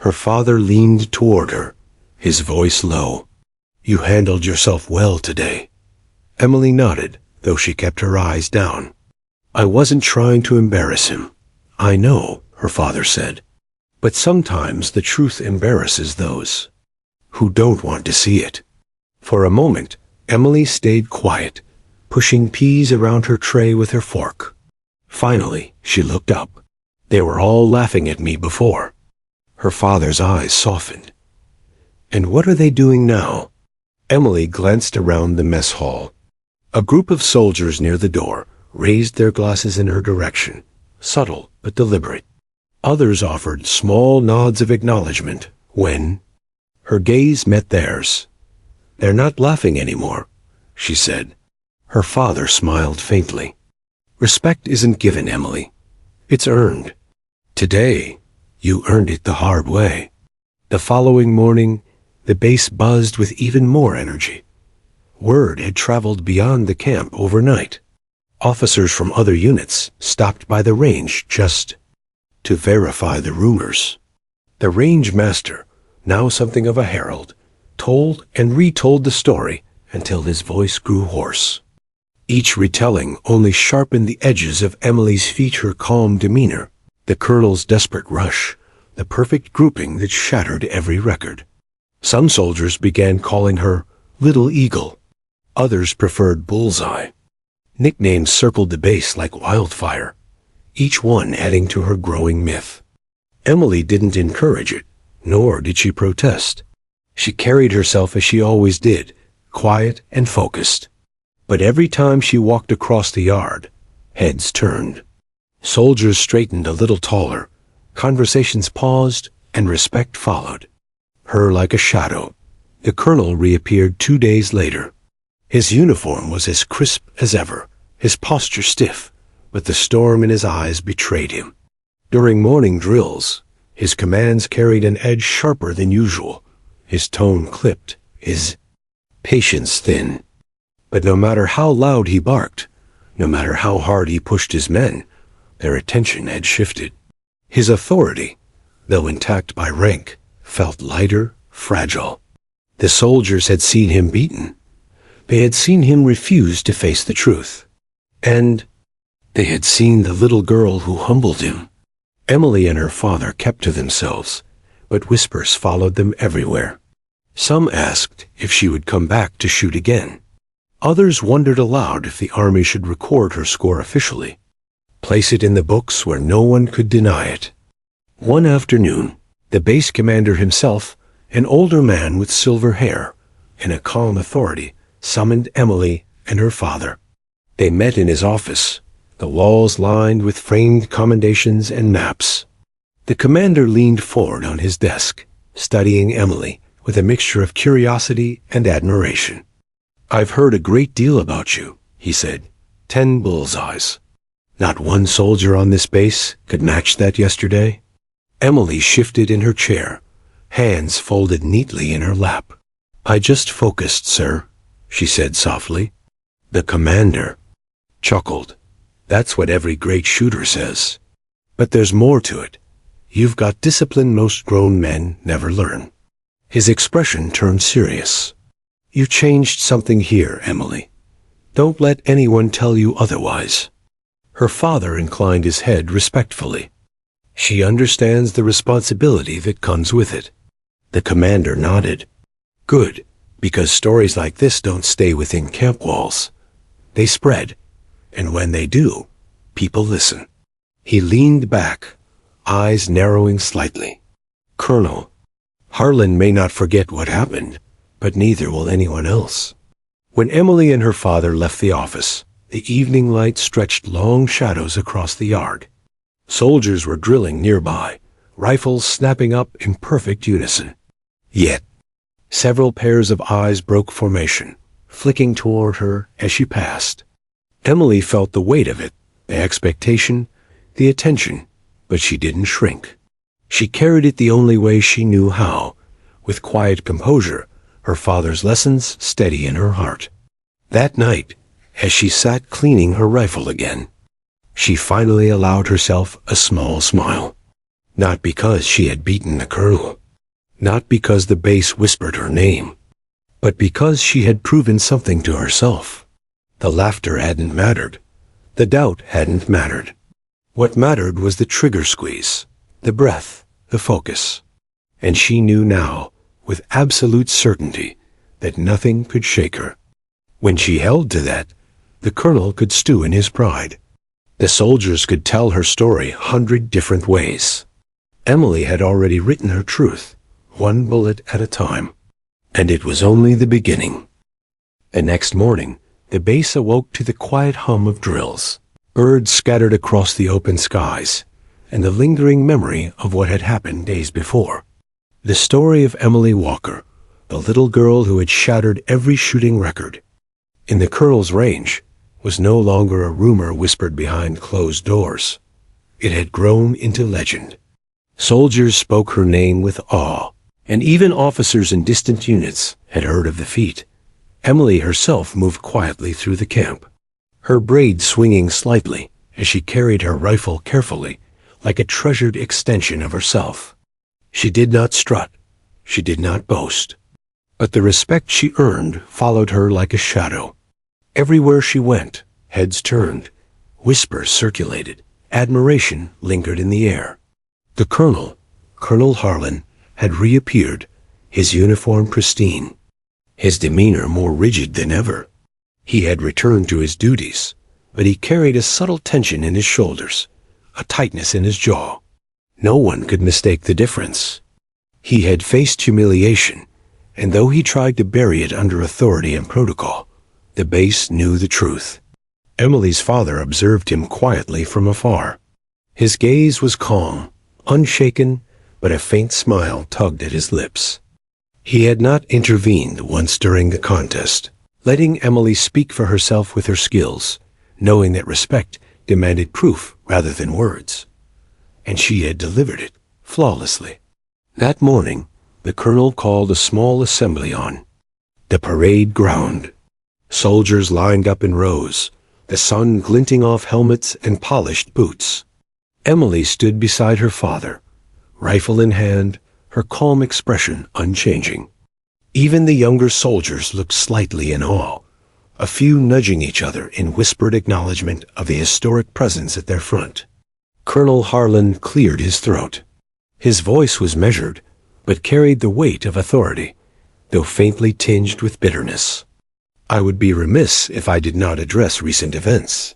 Her father leaned toward her, his voice low. "You handled yourself well today." Emily nodded, though she kept her eyes down. "I wasn't trying to embarrass him." "I know," her father said. "But sometimes the truth embarrasses those who don't want to see it." For a moment, Emily stayed quiet, pushing peas around her tray with her fork. Finally, she looked up. "They were all laughing at me before." Her father's eyes softened. "And what are they doing now?" Emily glanced around the mess hall. A group of soldiers near the door raised their glasses in her direction, subtle but deliberate. Others offered small nods of acknowledgement when her gaze met theirs. "They're not laughing anymore," she said. Her father smiled faintly. "Respect isn't given, Emily. It's earned. Today, you earned it the hard way." The following morning, the base buzzed with even more energy. Word had traveled beyond the camp overnight. Officers from other units stopped by the range just to verify the rumors. The range master, now something of a herald, told and retold the story until his voice grew hoarse. Each retelling only sharpened the edges of Emily's future calm demeanor, the colonel's desperate rush, the perfect grouping that shattered every record. Some soldiers began calling her Little Eagle. Others preferred Bullseye. Nicknames circled the base like wildfire, each one adding to her growing myth. Emily didn't encourage it, nor did she protest. She carried herself as she always did, quiet and focused. But every time she walked across the yard, heads turned. Soldiers straightened a little taller, conversations paused, and respect followed. Her like a shadow, the colonel reappeared 2 days later. His uniform was as crisp as ever, his posture stiff, but the storm in his eyes betrayed him. During morning drills, his commands carried an edge sharper than usual, his tone clipped, his patience thin. But no matter how loud he barked, no matter how hard he pushed his men, their attention had shifted. His authority, though intact by rank, felt lighter, fragile. The soldiers had seen him beaten. They had seen him refuse to face the truth. And they had seen the little girl who humbled him. Emily and her father kept to themselves, but whispers followed them everywhere. Some asked if she would come back to shoot again. Others wondered aloud if the army should record her score officially, place it in the books where no one could deny it. One afternoon, the base commander himself, an older man with silver hair, in a calm authority, summoned Emily and her father. They met in his office, the walls lined with framed commendations and maps. The commander leaned forward on his desk, studying Emily with a mixture of curiosity and admiration. "I've heard a great deal about you," he said. 10 bullseyes. Not one soldier on this base could match that yesterday." Emily shifted in her chair, hands folded neatly in her lap. "I just focused, sir," she said softly. The commander chuckled. "That's what every great shooter says. But there's more to it. You've got discipline most grown men never learn." His expression turned serious. You changed something here, Emily. Don't let anyone tell you otherwise. Her father inclined his head respectfully. She understands the responsibility that comes with it. The commander nodded. Good, because stories like this don't stay within camp walls. They spread, and when they do, people listen. He leaned back, eyes narrowing slightly. Colonel, Harlan may not forget what happened, but neither will anyone else. When Emily and her father left the office, the evening light stretched long shadows across the yard. Soldiers were drilling nearby, rifles snapping up in perfect unison. Yet, several pairs of eyes broke formation, flicking toward her as she passed. Emily felt the weight of it, the expectation, the attention, but she didn't shrink. She carried it the only way she knew how, with quiet composure, her father's lessons steady in her heart. That night, as she sat cleaning her rifle again, she finally allowed herself a small smile. Not because she had beaten the colonel, not because the base whispered her name, but because she had proven something to herself. The laughter hadn't mattered. The doubt hadn't mattered. What mattered was the trigger squeeze, the breath, the focus. And she knew now, with absolute certainty, that nothing could shake her. When she held to that, the colonel could stew in his pride. The soldiers could tell her story 100 different ways. Emily had already written her truth, one bullet at a time. And it was only the beginning. The next morning, the base awoke to the quiet hum of drills. Birds scattered across the open skies, and the lingering memory of what had happened days before. The story of Emily Walker, the little girl who had shattered every shooting record. In the colonel's range, was no longer a rumor whispered behind closed doors. It had grown into legend. Soldiers spoke her name with awe, and even officers in distant units had heard of the feat. Emily herself moved quietly through the camp, her braid swinging slightly as she carried her rifle carefully, like a treasured extension of herself. She did not strut, she did not boast, but the respect she earned followed her like a shadow. Everywhere she went, heads turned, whispers circulated, admiration lingered in the air. The colonel, Colonel Harlan, had reappeared, his uniform pristine, his demeanor more rigid than ever. He had returned to his duties, but he carried a subtle tension in his shoulders, a tightness in his jaw. No one could mistake the difference. He had faced humiliation, and though he tried to bury it under authority and protocol, the base knew the truth. Emily's father observed him quietly from afar. His gaze was calm, unshaken, but a faint smile tugged at his lips. He had not intervened once during the contest, letting Emily speak for herself with her skills, knowing that respect demanded proof rather than words. And she had delivered it flawlessly. That morning, the colonel called a small assembly on the parade ground. Soldiers lined up in rows, the sun glinting off helmets and polished boots. Emily stood beside her father, rifle in hand, her calm expression unchanging. Even the younger soldiers looked slightly in awe, a few nudging each other in whispered acknowledgement of the historic presence at their front. Colonel Harlan cleared his throat. His voice was measured, but carried the weight of authority, though faintly tinged with bitterness. I would be remiss if I did not address recent events.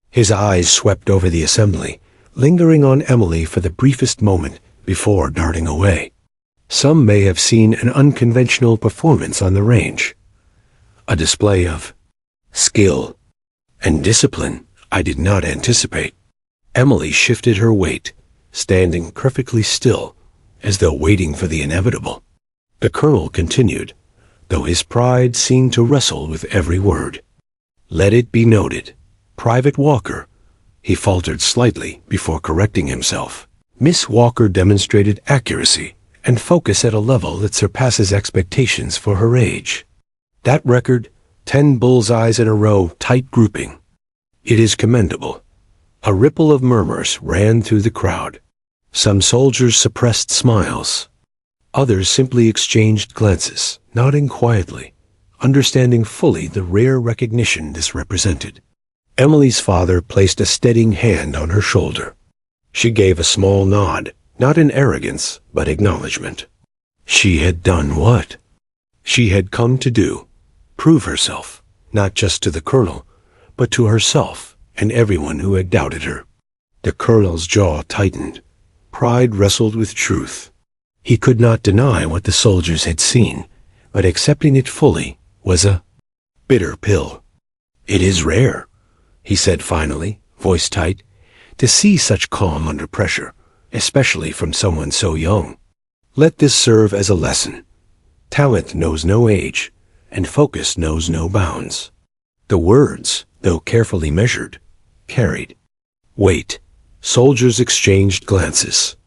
His eyes swept over the assembly, lingering on Emily for the briefest moment before darting away. Some may have seen an unconventional performance on the range, a display of skill and discipline I did not anticipate. Emily shifted her weight, standing perfectly still, as though waiting for the inevitable. The colonel continued, though his pride seemed to wrestle with every word. Let it be noted, Private Walker, he faltered slightly before correcting himself. Miss Walker demonstrated accuracy and focus at a level that surpasses expectations for her age. That record, 10 bullseyes in a row, tight grouping. It is commendable. A ripple of murmurs ran through the crowd. Some soldiers suppressed smiles. Others simply exchanged glances, nodding quietly, understanding fully the rare recognition this represented. Emily's father placed a steadying hand on her shoulder. She gave a small nod, not in arrogance, but acknowledgement. She had done what? She had come to do. Prove herself, not just to the colonel, but to herself and everyone who had doubted her. The colonel's jaw tightened. Pride wrestled with truth. He could not deny what the soldiers had seen, but accepting it fully was a bitter pill. "It is rare," he said finally, voice tight, "to see such calm under pressure, especially from someone so young. Let this serve as a lesson. Talent knows no age, and focus knows no bounds." The words, though carefully measured, carried weight. Soldiers exchanged glances.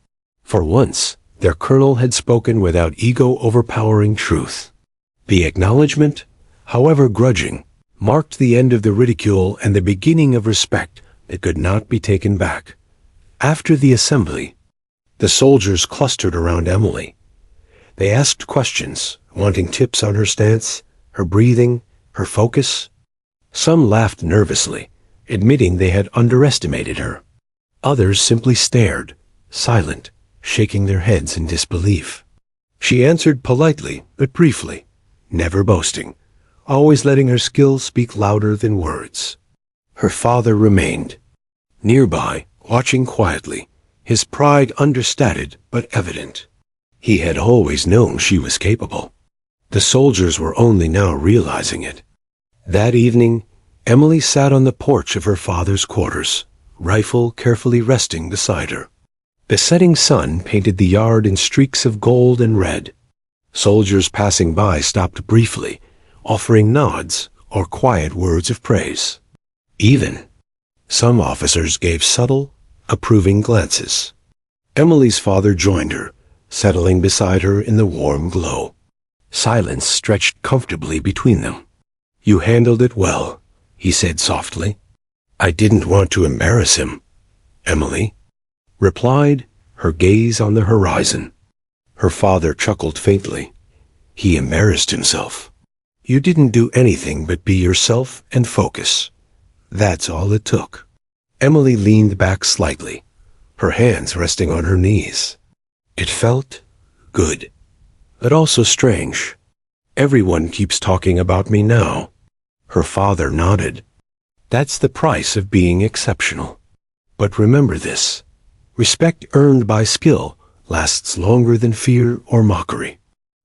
For once, their colonel had spoken without ego overpowering truth. The acknowledgement, however grudging, marked the end of the ridicule and the beginning of respect that could not be taken back. After the assembly, the soldiers clustered around Emily. They asked questions, wanting tips on her stance, her breathing, her focus. Some laughed nervously, admitting they had underestimated her. Others simply stared, silent, shaking their heads in disbelief. She answered politely but briefly, never boasting, always letting her skill speak louder than words. Her father remained nearby, watching quietly, his pride understated but evident. He had always known she was capable. The soldiers were only now realizing it. That evening, Emily sat on the porch of her father's quarters, rifle carefully resting beside her. The setting sun painted the yard in streaks of gold and red. Soldiers passing by stopped briefly, offering nods or quiet words of praise. Even some officers gave subtle, approving glances. Emily's father joined her, settling beside her in the warm glow. Silence stretched comfortably between them. "You handled it well," he said softly. "I didn't want to embarrass him," Emily replied, her gaze on the horizon. Her father chuckled faintly. "He embarrassed himself. You didn't do anything but be yourself and focus. That's all it took." Emily leaned back slightly, her hands resting on her knees. It felt good, but also strange. "Everyone keeps talking about me now." Her father nodded. "That's the price of being exceptional. But remember this. Respect earned by skill lasts longer than fear or mockery.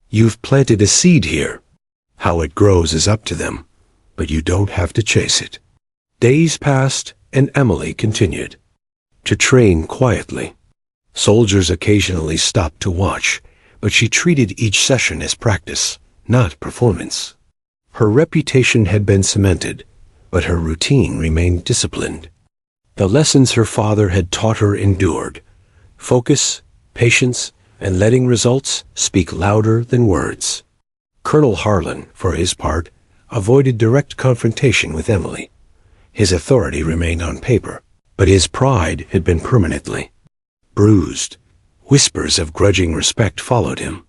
You've planted a seed here. How it grows is up to them, but you don't have to chase it." Days passed, and Emily continued to train quietly. Soldiers occasionally stopped to watch, but she treated each session as practice, not performance. Her reputation had been cemented, but her routine remained disciplined. The lessons her father had taught her endured. Focus, patience, and letting results speak louder than words. Colonel Harlan, for his part, avoided direct confrontation with Emily. His authority remained on paper, but his pride had been permanently bruised. Whispers of grudging respect followed him.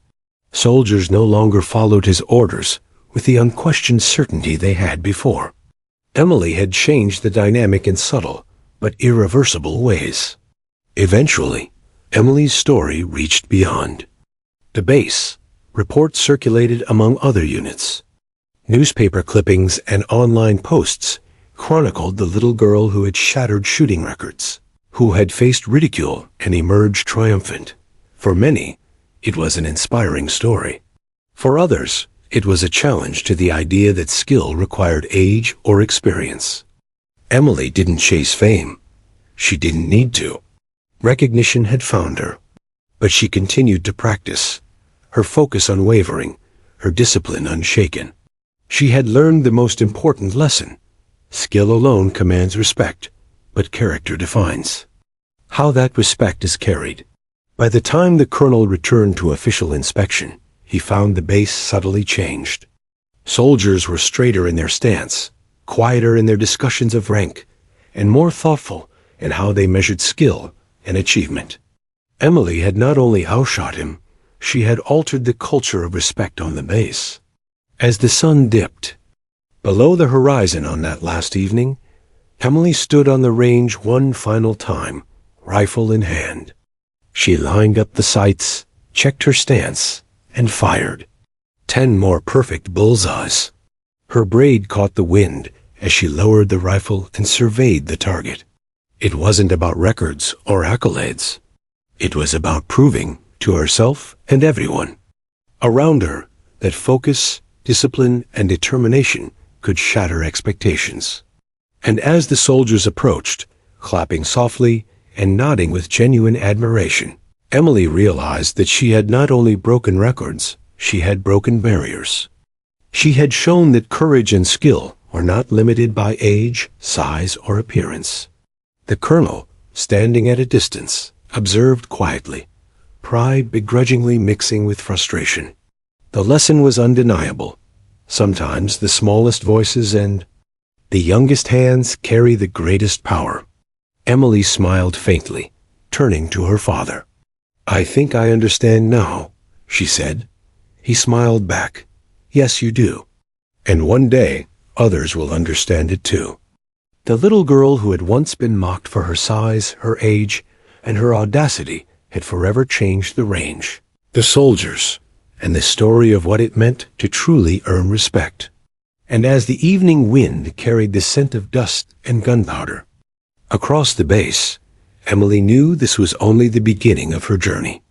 Soldiers no longer followed his orders with the unquestioned certainty they had before. Emily had changed the dynamic in subtle but irreversible ways. Eventually, Emily's story reached beyond the base. Reports circulated among other units. Newspaper clippings and online posts chronicled the little girl who had shattered shooting records, who had faced ridicule and emerged triumphant. For many, it was an inspiring story. For others, it was a challenge to the idea that skill required age or experience. Emily didn't chase fame. She didn't need to. Recognition had found her. But she continued to practice, her focus unwavering, her discipline unshaken. She had learned the most important lesson. Skill alone commands respect, but character defines how that respect is carried. By the time the colonel returned to official inspection, he found the base subtly changed. Soldiers were straighter in their stance, quieter in their discussions of rank, and more thoughtful in how they measured skill and achievement. Emily had not only outshot him, she had altered the culture of respect on the base. As the sun dipped below the horizon on that last evening, Emily stood on the range one final time, rifle in hand. She lined up the sights, checked her stance, and fired. 10 more perfect bullseyes. Her braid caught the wind as she lowered the rifle and surveyed the target. It wasn't about records or accolades. It was about proving to herself and everyone around her that focus, discipline, and determination could shatter expectations. And as the soldiers approached, clapping softly and nodding with genuine admiration, Emily realized that she had not only broken records, she had broken barriers. She had shown that courage and skill were not limited by age, size, or appearance. The colonel, standing at a distance, observed quietly, pride begrudgingly mixing with frustration. The lesson was undeniable. Sometimes the smallest voices and the youngest hands carry the greatest power. Emily smiled faintly, turning to her father. "I think I understand now," she said. He smiled back. "Yes, you do. And one day, others will understand it too." The little girl who had once been mocked for her size, her age, and her audacity had forever changed the range, the soldiers, and the story of what it meant to truly earn respect. And as the evening wind carried the scent of dust and gunpowder across the base, Emily knew this was only the beginning of her journey.